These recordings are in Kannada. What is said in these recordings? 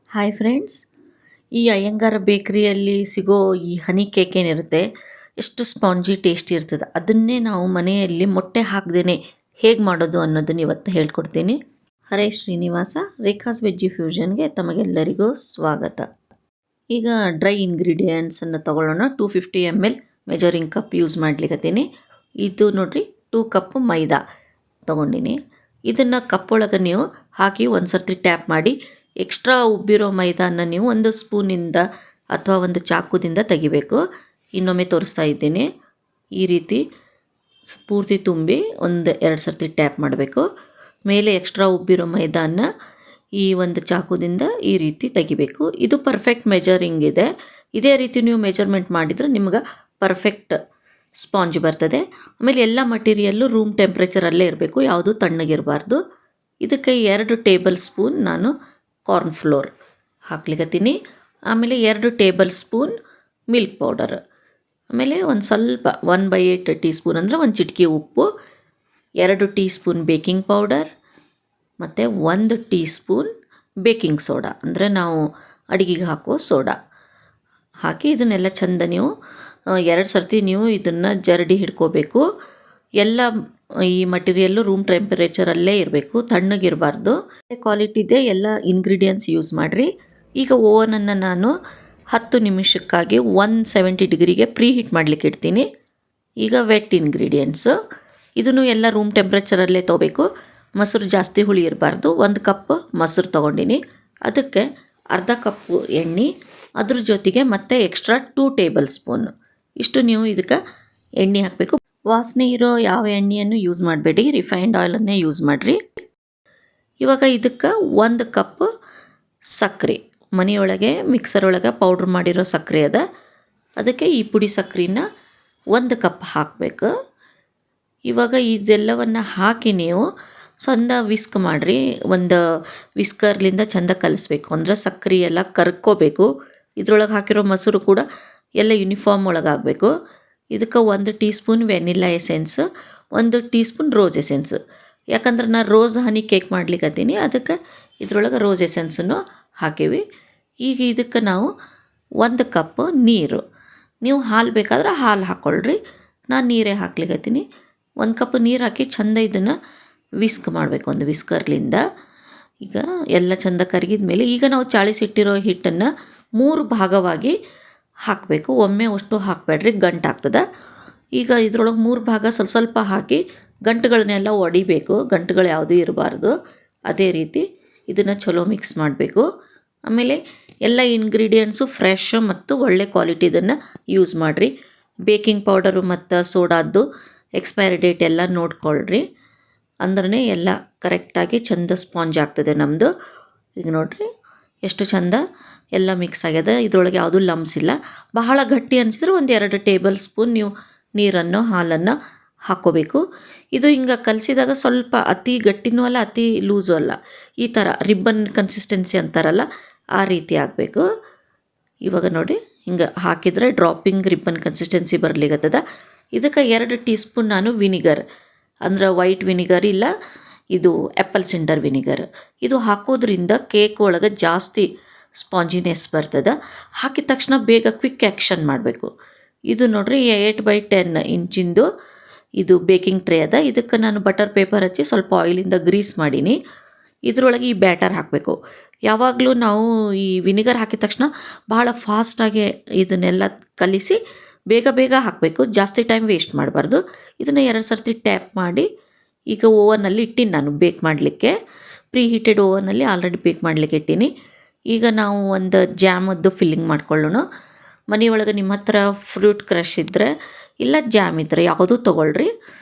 ಹಾಯ್ ಫ್ರೆಂಡ್ಸ್, ಈ ಅಯ್ಯಂಗಾರ ಬೇಕ್ರಿಯಲ್ಲಿ ಸಿಗೋ ಈ ಹನಿ ಕೇಕ್ ಏನಿರುತ್ತೆ, ಎಷ್ಟು ಸ್ಪಾಂಜಿ ಟೇಸ್ಟಿ ಇರ್ತದೆ. ಅದನ್ನೇ ನಾವು ಮನೆಯಲ್ಲಿ ಮೊಟ್ಟೆ ಹಾಕ್ದೇನೆ ಹೇಗೆ ಮಾಡೋದು ಅನ್ನೋದನ್ನ ಇವತ್ತು ಹೇಳ್ಕೊಡ್ತೀನಿ. ಹರೇ ಶ್ರೀನಿವಾಸ, ರೇಖಾಸ್ ವೆಜ್ಜಿ ಫ್ಯೂಷನ್ಗೆ ತಮಗೆಲ್ಲರಿಗೂ ಸ್ವಾಗತ. ಈಗ ಡ್ರೈ ಇಂಗ್ರೀಡಿಯೆಂಟ್ಸನ್ನು ತೊಗೊಳ್ಳೋಣ. 250 ml ಮೆಜರಿಂಗ್ ಕಪ್ ಯೂಸ್ ಮಾಡ್ಲಿಕ್ಕತ್ತೀನಿ. ಇದು ನೋಡಿರಿ 2 ಕಪ್ ಮೈದಾ ತೊಗೊಂಡಿನಿ. ಇದನ್ನು ಕಪ್ ಒಳಗೆ ನೀವು ಹಾಕಿ ಒಂದು ಸರ್ತಿ ಟ್ಯಾಪ್ ಮಾಡಿ ಎಕ್ಸ್ಟ್ರಾ ಉಬ್ಬಿರೋ ಮೈದಾನ ನೀವು ಒಂದು ಸ್ಪೂನಿಂದ ಅಥವಾ ಒಂದು ಚಾಕುದಿಂದ ತೆಗಿಬೇಕು. ಇನ್ನೊಮ್ಮೆ ತೋರಿಸ್ತಾ ಇದ್ದೀನಿ. ಈ ರೀತಿ ಪೂರ್ತಿ ತುಂಬಿ ಒಂದು 2 ಸರ್ತಿ ಟ್ಯಾಪ್ ಮಾಡಬೇಕು. ಮೇಲೆ ಎಕ್ಸ್ಟ್ರಾ ಉಬ್ಬಿರೋ ಮೈದಾನ ಈ ಒಂದು ಚಾಕುದಿಂದ ಈ ರೀತಿ ತೆಗಿಬೇಕು. ಇದು ಪರ್ಫೆಕ್ಟ್ ಮೆಜರಿಂಗ್ ಇದೆ. ಇದೇ ರೀತಿ ನೀವು ಮೆಜರ್ಮೆಂಟ್ ಮಾಡಿದರೆ ನಿಮ್ಗೆ ಪರ್ಫೆಕ್ಟ್ ಸ್ಪಾಂಜ್ ಬರ್ತದೆ. ಆಮೇಲೆ ಎಲ್ಲ ಮಟೀರಿಯಲ್ಲು ರೂಮ್ ಟೆಂಪ್ರೇಚರಲ್ಲೇ ಇರಬೇಕು, ಯಾವುದು ತಣ್ಣಗಿರಬಾರ್ದು. ಇದಕ್ಕೆ 2 ಟೇಬಲ್ ಸ್ಪೂನ್ ನಾನು ಕಾರ್ನ್ ಫ್ಲೋರ್ ಹಾಕ್ಲಿಕ್ಕತ್ತೀನಿ. ಆಮೇಲೆ 2 ಟೇಬಲ್ ಸ್ಪೂನ್ ಮಿಲ್ಕ್ ಪೌಡರ್, ಆಮೇಲೆ ಒಂದು ಸ್ವಲ್ಪ 1/8 ಟೀ ಸ್ಪೂನ್ ಅಂದರೆ ಒಂದು ಚಿಟಿಕೆ ಉಪ್ಪು, 2 ಟೀ ಸ್ಪೂನ್ ಬೇಕಿಂಗ್ ಪೌಡರ್ ಮತ್ತು 1 ಟೀ ಸ್ಪೂನ್ ಬೇಕಿಂಗ್ ಸೋಡಾ ಅಂದರೆ ನಾವು ಅಡುಗೆಗೆ ಹಾಕೋ ಸೋಡಾ ಹಾಕಿ ಇದನ್ನೆಲ್ಲ ಚಂದ ನೀವು 2 ಸರ್ತಿ ನೀವು ಇದನ್ನು ಜರಡಿ ಹಿಡ್ಕೋಬೇಕು. ಎಲ್ಲ ಈ ಮಟೀರಿಯಲ್ಲು ರೂಮ್ ಟೆಂಪರೇಚರಲ್ಲೇ ಇರಬೇಕು, ತಣ್ಣಗಿರಬಾರ್ದು. ಕ್ವಾಲಿಟಿದೆ ಎಲ್ಲ ಇಂಗ್ರೀಡಿಯೆಂಟ್ಸ್ ಯೂಸ್ ಮಾಡಿರಿ. ಈಗ ಓವನನ್ನು ನಾನು 10 ನಿಮಿಷಕ್ಕಾಗಿ 170 ಡಿಗ್ರಿಗೆ ಪ್ರೀ ಹೀಟ್ ಮಾಡಲಿಕ್ಕೆ ಇಡ್ತೀನಿ. ಈಗ ವೆಟ್ ಇಂಗ್ರೀಡಿಯೆಂಟ್ಸು ಇದನ್ನು ಎಲ್ಲ ರೂಮ್ ಟೆಂಪ್ರೇಚರಲ್ಲೇ ತೊಗೋಬೇಕು. ಮೊಸರು ಜಾಸ್ತಿ ಹುಳಿ ಇರಬಾರ್ದು. 1 ಕಪ್ ಮೊಸರು ತೊಗೊಂಡಿನಿ. ಅದಕ್ಕೆ ಅರ್ಧ ಕಪ್ಪು ಎಣ್ಣೆ, ಅದ್ರ ಜೊತೆಗೆ ಮತ್ತೆ ಎಕ್ಸ್ಟ್ರಾ 2 ಟೇಬಲ್ ಸ್ಪೂನ್ ಇಷ್ಟು ನೀವು ಇದಕ್ಕೆ ಎಣ್ಣೆ ಹಾಕಬೇಕು. ವಾಸನೆ ಇರೋ ಯಾವ ಎಣ್ಣೆಯನ್ನು ಯೂಸ್ ಮಾಡಬೇಡಿ, ರಿಫೈನ್ಡ್ ಆಯಿಲನ್ನೇ ಯೂಸ್ ಮಾಡಿರಿ. ಇವಾಗ ಇದಕ್ಕೆ 1 ಕಪ್ ಸಕ್ಕರೆ, ಮನೆಯೊಳಗೆ ಮಿಕ್ಸರ್ ಒಳಗೆ ಪೌಡ್ರ್ ಮಾಡಿರೋ ಸಕ್ಕರೆ ಅದ, ಅದಕ್ಕೆ ಈ ಪುಡಿ ಸಕ್ಕರೆನ 1 ಕಪ್ ಹಾಕಬೇಕು. ಇವಾಗ ಇದೆಲ್ಲವನ್ನು ಹಾಕಿ ನೀವು ಚಂದ ವಿಸ್ಕ್ ಮಾಡಿರಿ. ಒಂದು ವಿಸ್ಕರ್ಲಿಂದ ಚಂದ ಕಲಿಸ್ಬೇಕು, ಅಂದರೆ ಸಕ್ಕರೆ ಎಲ್ಲ ಕರ್ಕೋಬೇಕು. ಇದ್ರೊಳಗೆ ಹಾಕಿರೋ ಮೊಸರು ಕೂಡ ಎಲ್ಲ ಯೂನಿಫಾರ್ಮ್ ಒಳಗೆ ಆಗಬೇಕು. ಇದಕ್ಕೆ 1 tea spoon vanilla essence, 1 tea spoon rose essence. ಯಾಕಂದ್ರೆ ನಾನು ರೋಸ್ ಹನಿ ಕೇಕ್ ಮಾಡ್ಲಿಕ್ಕತ್ತೀನಿ, ಅದಕ್ಕೆ ಇದ್ರೊಳಗೆ ರೋಸ್ ಎಸೆನ್ಸನ್ನು ಹಾಕೀವಿ. ಈಗ ಇದಕ್ಕೆ ನಾವು 1 ಕಪ್ ನೀರು, ನೀವು ಹಾಲು ಬೇಕಾದ್ರೆ ಹಾಲು ಹಾಕ್ಕೊಳ್ರಿ, ನಾನು ನೀರೇ ಹಾಕ್ಲಿಕ್ಕತ್ತೀನಿ. 1 ಕಪ್ ನೀರು ಹಾಕಿ ಚಂದ ಇದನ್ನು ವಿಸ್ಕ್ ಮಾಡಬೇಕು ಒಂದು ವಿಸ್ಕರ್ಲಿಂದ. ಈಗ ಎಲ್ಲ ಚಂದ ಕರಗಿದ ಮೇಲೆ ಈಗ ನಾವು ಚಾಳಿಸಿಟ್ಟಿರೋ ಹಿಟ್ಟನ್ನು 3 ಭಾಗವಾಗಿ ಹಾಕಬೇಕು. ಒಮ್ಮೆ ಅಷ್ಟು ಹಾಕಬೇಡ್ರಿ, ಗಂಟಾಗ್ತದೆ. ಈಗ ಇದ್ರೊಳಗೆ 3 ಭಾಗ ಸ್ವಲ್ಪ ಸ್ವಲ್ಪ ಹಾಕಿ ಗಂಟುಗಳನ್ನೆಲ್ಲ ಒಡಿಬೇಕು, ಗಂಟುಗಳು ಯಾವುದೂ ಇರಬಾರ್ದು. ಅದೇ ರೀತಿ ಇದನ್ನು ಚಲೋ ಮಿಕ್ಸ್ ಮಾಡಬೇಕು. ಆಮೇಲೆ ಎಲ್ಲ ಇಂಗ್ರೀಡಿಯೆಂಟ್ಸು ಫ್ರೆಶ್ ಮತ್ತು ಒಳ್ಳೆ ಕ್ವಾಲಿಟಿದನ್ನು ಯೂಸ್ ಮಾಡಿರಿ. ಬೇಕಿಂಗ್ ಪೌಡರು ಮತ್ತು ಸೋಡಾದ್ದು ಎಕ್ಸ್ಪೈರಿ ಡೇಟ್ ಎಲ್ಲ ನೋಡ್ಕೊಳ್ರಿ, ಅಂದ್ರೆ ಎಲ್ಲ ಕರೆಕ್ಟಾಗಿ ಚಂದ ಸ್ಪಾಂಜ್ ಆಗ್ತದೆ ನಮ್ಮದು. ಈಗ ನೋಡಿರಿ ಎಷ್ಟು ಚಂದ ಎಲ್ಲ ಮಿಕ್ಸ್ ಆಗ್ಯದ, ಇದರೊಳಗೆ ಯಾವುದೂ ಲಮ್ಸ್ ಇಲ್ಲ. ಬಹಳ ಗಟ್ಟಿ ಅನಿಸಿದ್ರೆ 2 ಟೇಬಲ್ ಸ್ಪೂನ್ ನೀವು ನೀರನ್ನು ಹಾಲನ್ನು ಹಾಕ್ಕೋಬೇಕು. ಇದು ಹಿಂಗೆ ಕಲಸಿದಾಗ ಸ್ವಲ್ಪ ಅತಿ ಗಟ್ಟಿನೂ ಅಲ್ಲ ಅತಿ ಲೂಸು ಅಲ್ಲ, ಈ ಥರ ರಿಬ್ಬನ್ ಕನ್ಸಿಸ್ಟೆನ್ಸಿ ಅಂತಾರಲ್ಲ ಆ ರೀತಿ ಆಗಬೇಕು. ಇವಾಗ ನೋಡಿ ಹಿಂಗೆ ಹಾಕಿದರೆ ಡ್ರಾಪಿಂಗ್ ರಿಬ್ಬನ್ ಕನ್ಸಿಸ್ಟೆನ್ಸಿ ಬರಲಿಕ್ಕತ್ತದ. ಇದಕ್ಕೆ 2 ಟೀ ಸ್ಪೂನ್ ನಾನು ವಿನಿಗರ್, ಅಂದ್ರೆ ವೈಟ್ ವಿನಿಗರ್ ಇಲ್ಲ, ಇದು ಆ್ಯಪಲ್ ಸಿಂಡರ್ ವಿನಿಗರ್, ಇದು ಹಾಕೋದ್ರಿಂದ ಕೇಕ್ ಒಳಗೆ ಜಾಸ್ತಿ ಸ್ಪಾಂಜಿನೆಸ್ ಬರ್ತದೆ. ಹಾಕಿದ ತಕ್ಷಣ ಬೇಗ ಕ್ವಿಕ್ ಆ್ಯಕ್ಷನ್ ಮಾಡಬೇಕು. ಇದು ನೋಡಿರಿ 8x10 ಇಂಚಿಂದು ಇದು ಬೇಕಿಂಗ್ ಟ್ರೇ ಅದ. ಇದಕ್ಕೆ ನಾನು ಬಟರ್ ಪೇಪರ್ ಹಚ್ಚಿ ಸ್ವಲ್ಪ ಆಯಿಲಿಂದ ಗ್ರೀಸ್ ಮಾಡೀನಿ. ಇದರೊಳಗೆ ಈ ಬ್ಯಾಟರ್ ಹಾಕಬೇಕು. ಯಾವಾಗಲೂ ನಾವು ಈ ವಿನಿಗರ್ ಹಾಕಿದ ತಕ್ಷಣ ಭಾಳ ಫಾಸ್ಟಾಗಿ ಇದನ್ನೆಲ್ಲ ಕಲಿಸಿ ಬೇಗ ಬೇಗ ಹಾಕಬೇಕು, ಜಾಸ್ತಿ ಟೈಮ್ ವೇಸ್ಟ್ ಮಾಡಬಾರ್ದು. ಇದನ್ನು 2 ಸರ್ತಿ ಟ್ಯಾಪ್ ಮಾಡಿ ಈಗ ಓವನಲ್ಲಿ ಇಟ್ಟೀನಿ ನಾನು ಬೇಕ್ ಮಾಡಲಿಕ್ಕೆ. ಪ್ರೀ ಹೀಟೆಡ್ ಓವನಲ್ಲಿ ಆಲ್ರೆಡಿ ಬೇಕ್ ಮಾಡಲಿಕ್ಕೆ ಇಟ್ಟೀನಿ. ಈಗ ನಾವು ಒಂದು ಜಾಮದ್ದು ಫಿಲ್ಲಿಂಗ್ ಮಾಡ್ಕೊಳ್ಳೋಣ. ಮನೆಯೊಳಗೆ ನಿಮ್ಮ ಹತ್ರ ಫ್ರೂಟ್ ಕ್ರಷ್ ಇದ್ದರೆ ಇಲ್ಲ ಜಾಮ್ ಇದ್ದರೆ ಯಾವುದೂ ತೊಗೊಳ್ರಿ.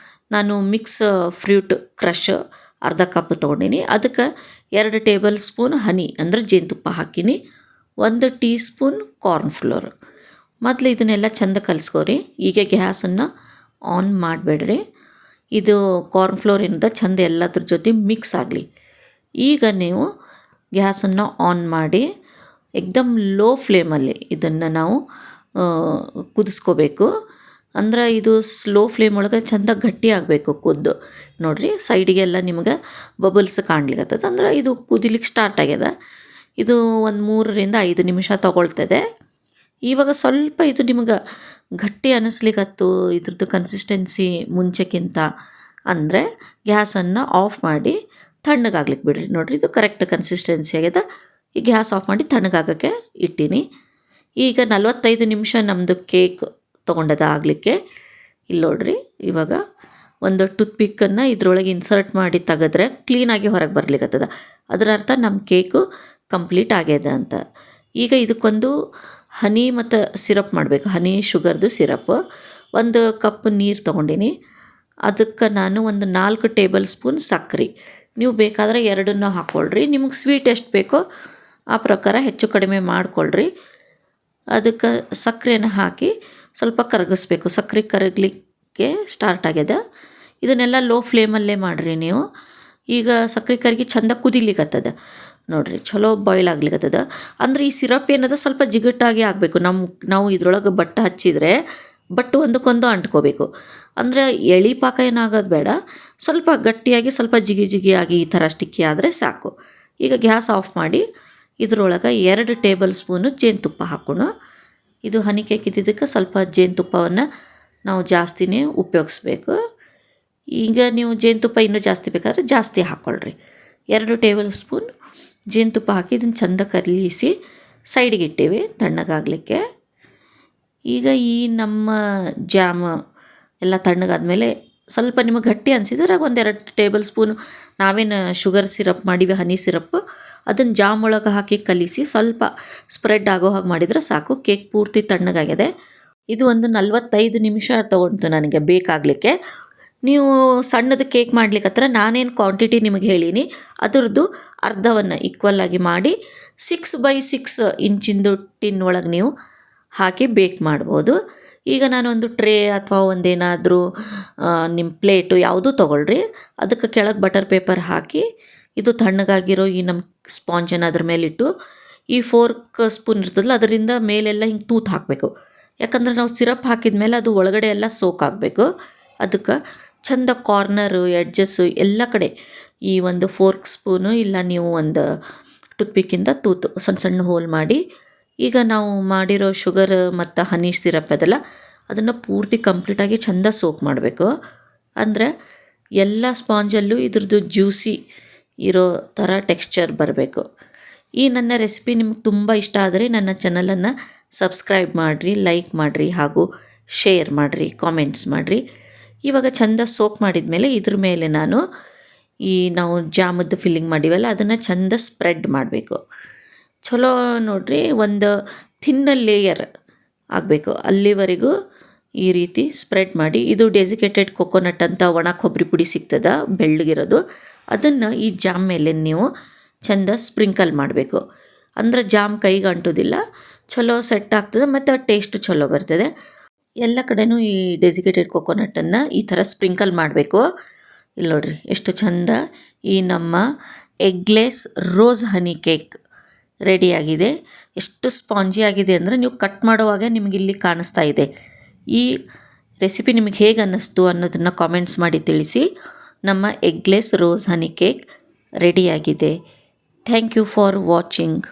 ನಾನು ಮಿಕ್ಸ್ ಫ್ರೂಟ್ ಕ್ರಷ್ ಅರ್ಧ ಕಪ್ ತೊಗೊಂಡಿನಿ. ಅದಕ್ಕೆ 2 ಟೇಬಲ್ ಸ್ಪೂನ್ ಹನಿ ಅಂದರೆ ಜೇನುತುಪ್ಪ ಹಾಕೀನಿ, 1 ಟೀ ಸ್ಪೂನ್ ಕಾರ್ನ್ ಫ್ಲೋರ್. ಮೊದಲು ಇದನ್ನೆಲ್ಲ ಚಂದ ಕಲಿಸ್ಕೋರಿ. ಈಗ ಗ್ಯಾಸನ್ನು ಆನ್ ಮಾಡಬೇಡ್ರಿ, ಇದು ಕಾರ್ನ್ ಫ್ಲೋರಿಂದ ಚಂದ ಎಲ್ಲದ್ರ ಜೊತೆ ಮಿಕ್ಸ್ ಆಗಲಿ. ಈಗ ನೀವು ಗ್ಯಾಸನ್ನು ಆನ್ ಮಾಡಿ ಏಕ್ದಮ್ ಲೋ ಫ್ಲೇಮಲ್ಲಿ ಇದನ್ನು ನಾವು ಕುದಿಸ್ಕೋಬೇಕು. ಅಂದ್ರೆ ಇದು ಸ್ಲೋ ಫ್ಲೇಮ್ ಒಳಗೆ ಚಂದ ಗಟ್ಟಿ ಆಗಬೇಕು ಕುದ್ದು. ನೋಡಿರಿ ಸೈಡಿಗೆಲ್ಲ ನಿಮ್ಗೆ ಬಬಲ್ಸ್ ಕಾಣ್ಲಿಕ್ಕತ್ತದ, ಅಂದ್ರೆ ಇದು ಕುದಿಲಿಕ್ಕೆ ಸ್ಟಾರ್ಟ್ ಆಗ್ಯದ. ಇದು ಒಂದು 3 ರಿಂದ 5 ನಿಮಿಷ ತಗೊಳ್ತದೆ. ಇವಾಗ ಸ್ವಲ್ಪ ಇದು ನಿಮಗೆ ಗಟ್ಟಿ ಅನ್ನಿಸ್ಲಿಕ್ಕತ್ತು ಇದ್ರದ್ದು ಕನ್ಸಿಸ್ಟೆನ್ಸಿ ಮುಂಚೆಕ್ಕಿಂತ ಅಂದರೆ ಗ್ಯಾಸನ್ನು ಆಫ್ ಮಾಡಿ ತಣ್ಣಗಾಗ್ಲಿಕ್ಕೆ ಬಿಡ್ರಿ. ನೋಡಿರಿ ಇದು ಕರೆಕ್ಟ್ ಕನ್ಸಿಸ್ಟೆನ್ಸಿ ಆಗಿದೆ. ಈ ಗ್ಯಾಸ್ ಆಫ್ ಮಾಡಿ ತಣ್ಣಗಾಗೋಕ್ಕೆ ಇಟ್ಟೀನಿ. ಈಗ 45 ನಿಮಿಷ ನಮ್ಮದು ಕೇಕ್ ತೊಗೊಂಡದ ಆಗಲಿಕ್ಕೆ. ಇಲ್ಲಿ ನೋಡ್ರಿ ಇವಾಗ ಒಂದು ಟೂತ್ಪಿಕ್ಕನ್ನು ಇದ್ರೊಳಗೆ ಇನ್ಸರ್ಟ್ ಮಾಡಿ ತೆಗೆದ್ರೆ ಕ್ಲೀನಾಗಿ ಹೊರಗೆ ಬರ್ಲಿಕ್ಕತ್ತದ. ಅದರ ಅರ್ಥ ನಮ್ಮ ಕೇಕು ಕಂಪ್ಲೀಟ್ ಆಗ್ಯದ ಅಂತ. ಈಗ ಇದಕ್ಕೊಂದು ಹನಿ ಮತ್ತು ಸಿರಪ್ ಮಾಡಬೇಕು. ಹನಿ ಶುಗರ್ದು ಸಿರಪ್ 1 ಕಪ್ ನೀರು ತೊಗೊಂಡಿನಿ. ಅದಕ್ಕೆ ನಾನು ಒಂದು 4 ಟೇಬಲ್ ಸ್ಪೂನ್ ಸಕ್ಕರೆ, ನೀವು ಬೇಕಾದರೆ 2 ಹಾಕ್ಕೊಳ್ರಿ. ನಿಮಗೆ ಸ್ವೀಟ್ ಎಷ್ಟು ಬೇಕೋ ಆ ಪ್ರಕಾರ ಹೆಚ್ಚು ಕಡಿಮೆ ಮಾಡಿಕೊಳ್ರಿ. ಅದಕ್ಕೆ ಸಕ್ಕರೆನ ಹಾಕಿ ಸ್ವಲ್ಪ ಕರಗಿಸ್ಬೇಕು. ಸಕ್ಕರೆ ಕರಗಲಿಕ್ಕೆ ಸ್ಟಾರ್ಟ್ ಆಗ್ಯದ. ಇದನ್ನೆಲ್ಲ ಲೋ ಫ್ಲೇಮಲ್ಲೇ ಮಾಡಿರಿ ನೀವು. ಈಗ ಸಕ್ಕರೆ ಕರಗಿ ಚೆಂದ ಕುದಿಲಿಕ್ಕತ್ತದ ನೋಡಿರಿ, ಚಲೋ ಬಾಯ್ಲ್ ಆಗ್ಲಿಕ್ಕತ್ತದ. ಅಂದರೆ ಈ ಸಿರಪ್ ಏನದ ಸ್ವಲ್ಪ ಜಿಗಟ್ಟಾಗಿ ಆಗಬೇಕು. ನಾವು ಇದ್ರೊಳಗೆ ಬಟ್ಟೆ ಹಚ್ಚಿದರೆ ಬಟ್ಟು ಒಂದಕ್ಕೊಂದು ಅಂಟ್ಕೋಬೇಕು. ಅಂದರೆ ಎಳೆ ಪಾಕ ಏನಾಗೋದು ಬೇಡ, ಸ್ವಲ್ಪ ಗಟ್ಟಿಯಾಗಿ ಸ್ವಲ್ಪ ಜಿಗಿ ಜಿಗಿಯಾಗಿ ಈ ಥರ ಸ್ಟಿಕ್ಕಿ ಆದರೆ ಸಾಕು. ಈಗ ಗ್ಯಾಸ್ ಆಫ್ ಮಾಡಿ ಇದ್ರೊಳಗೆ 2 ಟೇಬಲ್ ಸ್ಪೂನು ಜೇನುತುಪ್ಪ ಹಾಕೋಣ. ಇದು ಹನಿ ಕೇಕ್ ಇದ್ದಿದ್ದಕ್ಕೆ ಸ್ವಲ್ಪ ಜೇನುತುಪ್ಪವನ್ನು ನಾವು ಜಾಸ್ತಿನೇ ಉಪಯೋಗಿಸ್ಬೇಕು. ಈಗ ನೀವು ಜೇನುತುಪ್ಪ ಇನ್ನೂ ಜಾಸ್ತಿ ಬೇಕಾದರೆ ಜಾಸ್ತಿ ಹಾಕ್ಕೊಳ್ರಿ. 2 ಟೇಬಲ್ ಸ್ಪೂನ್ ಜೇನುತುಪ್ಪ ಹಾಕಿ ಇದನ್ನು ಚೆಂದ ಕಲಿಸಿ ಸೈಡಿಗೆ ಇಟ್ಟೇವಿ ತಣ್ಣಗಾಗಲಿಕ್ಕೆ. ಈಗ ಈ ನಮ್ಮ ಜಾಮ್ ಎಲ್ಲ ತಣ್ಣಗಾದ್ಮೇಲೆ ಸ್ವಲ್ಪ ನಿಮಗೆ ಗಟ್ಟಿ ಅನಿಸಿದ್ರೆ 1-2 ಟೇಬಲ್ ಸ್ಪೂನು ನಾವೇನು ಶುಗರ್ ಸಿರಪ್ ಮಾಡಿವಿ, ಹನಿ ಸಿರಪ್, ಅದನ್ನು ಜಾಮ್ ಒಳಗೆ ಹಾಕಿ ಕಲಿಸಿ ಸ್ವಲ್ಪ ಸ್ಪ್ರೆಡ್ ಆಗೋ ಹಾಗೆ ಮಾಡಿದರೆ ಸಾಕು. ಕೇಕ್ ಪೂರ್ತಿ ತಣ್ಣಗಾಗಿದೆ. ಇದು ಒಂದು 45 ನಿಮಿಷ ತೊಗೊಂತು ನನಗೆ ಬೇಕಾಗಲಿಕ್ಕೆ. ನೀವು ಸಣ್ಣದು ಕೇಕ್ ಮಾಡ್ಲಿಕ್ಕತ್ರ ನಾನೇನು ಕ್ವಾಂಟಿಟಿ ನಿಮಗೆ ಹೇಳೀನಿ ಅದರದ್ದು ಅರ್ಧವನ್ನು ಈಕ್ವಲ್ ಆಗಿ ಮಾಡಿ 6x6 ಇಂಚಿಂದು ಟಿನ್ ಒಳಗೆ ನೀವು ಹಾಕಿ ಬೇಕ್ ಮಾಡ್ಬೋದು. ಈಗ ನಾನೊಂದು ಟ್ರೇ ಅಥವಾ ಒಂದೇನಾದರೂ ನಿಮ್ಮ ಪ್ಲೇಟು ಯಾವುದೂ ತೊಗೊಳ್ರಿ. ಅದಕ್ಕೆ ಕೆಳಗೆ ಬಟರ್ ಪೇಪರ್ ಹಾಕಿ ಇದು ತಣ್ಣಗಾಗಿರೋ ಈ ನಮ್ಮ ಸ್ಪಾಂಜನ್ನು ಅದ್ರ ಮೇಲಿಟ್ಟು ಈ ಫೋರ್ಕ್ ಸ್ಪೂನ್ ಇರ್ತದಲ್ಲ ಅದರಿಂದ ಮೇಲೆಲ್ಲ ಹಿಂಗೆ ತೂತು ಹಾಕಬೇಕು. ಯಾಕಂದ್ರೆ ನಾವು ಸಿರಪ್ ಹಾಕಿದ ಮೇಲೆ ಅದು ಒಳಗಡೆ ಎಲ್ಲ ಸೋಕ್ ಆಗಬೇಕು. ಅದಕ್ಕೆ ಚಂದ ಕಾರ್ನರು ಎಡ್ಜಸ್ಸು ಎಲ್ಲ ಕಡೆ ಈ ಒಂದು ಫೋರ್ಕ್ ಸ್ಪೂನು ಇಲ್ಲ ನೀವು ಒಂದು ಟೂತ್ಪಿಕ್ಕಿಂದ ತೂತು ಸಣ್ಣ ಸಣ್ಣ ಹೋಲ್ ಮಾಡಿ, ಈಗ ನಾವು ಮಾಡಿರೋ ಶುಗರ್ ಮತ್ತು ಹನಿ ಸಿರಪ್ ಅದೆಲ್ಲ ಅದನ್ನು ಪೂರ್ತಿ ಕಂಪ್ಲೀಟಾಗಿ ಚಂದ ಸೋಕ್ ಮಾಡಬೇಕು. ಅಂದರೆ ಎಲ್ಲ ಸ್ಪಾಂಜಲ್ಲೂ ಇದ್ರದ್ದು ಜ್ಯೂಸಿ ಇರೋ ಥರ ಟೆಕ್ಸ್ಚರ್ ಬರಬೇಕು. ಈ ನನ್ನ ರೆಸಿಪಿ ನಿಮ್ಗೆ ತುಂಬ ಇಷ್ಟ ಆದರೆ ನನ್ನ ಚಾನಲನ್ನು ಸಬ್ಸ್ಕ್ರೈಬ್ ಮಾಡಿರಿ, ಲೈಕ್ ಮಾಡಿರಿ ಹಾಗೂ ಶೇರ್ ಮಾಡಿರಿ, ಕಾಮೆಂಟ್ಸ್ ಮಾಡಿರಿ. ಇವಾಗ ಚಂದ ಸೋಕ್ ಮಾಡಿದ ಮೇಲೆ ಇದ್ರ ಮೇಲೆ ನಾನು ನಾವು ಜಾಮದ್ದು ಫಿಲ್ಲಿಂಗ್ ಮಾಡಿವಲ್ಲ ಅದನ್ನು ಚಂದ ಸ್ಪ್ರೆಡ್ ಮಾಡಬೇಕು. ಚಲೋ ನೋಡ್ರಿ, ಒಂದು ಥಿನ್ನ ಲೇಯರ್ ಆಗಬೇಕು ಅಲ್ಲಿವರೆಗೂ ಈ ರೀತಿ ಸ್ಪ್ರೆಡ್ ಮಾಡಿ. ಇದು ಡೆಸಿಕೇಟೆಡ್ ಕೊಕೊನಟ್ ಅಂತ ಒಣ ಕೊಬ್ಬರಿ ಪುಡಿ ಸಿಗ್ತದ ಬೆಳ್ಳಗಿರೋದು, ಅದನ್ನು ಈ ಜಾಮ್ ಮೇಲೆ ನೀವು ಚಂದ ಸ್ಪ್ರಿಂಕಲ್ ಮಾಡಬೇಕು. ಅಂದ್ರೆ ಜಾಮ್ ಕೈಗೆ ಅಂಟೋದಿಲ್ಲ, ಚಲೋ ಸೆಟ್ ಆಗ್ತದೆ ಮತ್ತು ಟೇಸ್ಟ್ ಚಲೋ ಬರ್ತದೆ. ಎಲ್ಲ ಕಡೆನೂ ಈ ಡೆಸಿಕೇಟೆಡ್ ಕೊಕೊನಟನ್ನು ಈ ಥರ ಸ್ಪ್ರಿಂಕಲ್ ಮಾಡಬೇಕು. ಇಲ್ಲಿ ನೋಡ್ರಿ ಎಷ್ಟು ಚಂದ ಈ ನಮ್ಮ ಎಗ್ಲೆಸ್ ರೋಸ್ ಹನಿ ಕೇಕ್ ರೆಡಿಯಾಗಿದೆ. ಎಷ್ಟು ಸ್ಪಾಂಜಿ ಆಗಿದೆ ಅಂದರೆ ನೀವು ಕಟ್ ಮಾಡುವಾಗ ನಿಮಗಿಲ್ಲಿ ಕಾಣಿಸ್ತಾ ಇದೆ. ಈ ರೆಸಿಪಿ ನಿಮಗೆ ಹೇಗೆ ಅನ್ನಿಸ್ತು ಅನ್ನೋದನ್ನು ಕಾಮೆಂಟ್ಸ್ ಮಾಡಿ ತಿಳಿಸಿ. ನಮ್ಮ ಎಗ್ಲೆಸ್ ರೋಸ್ ಹನಿ ಕೇಕ್ ರೆಡಿಯಾಗಿದೆ. Thank you for watching.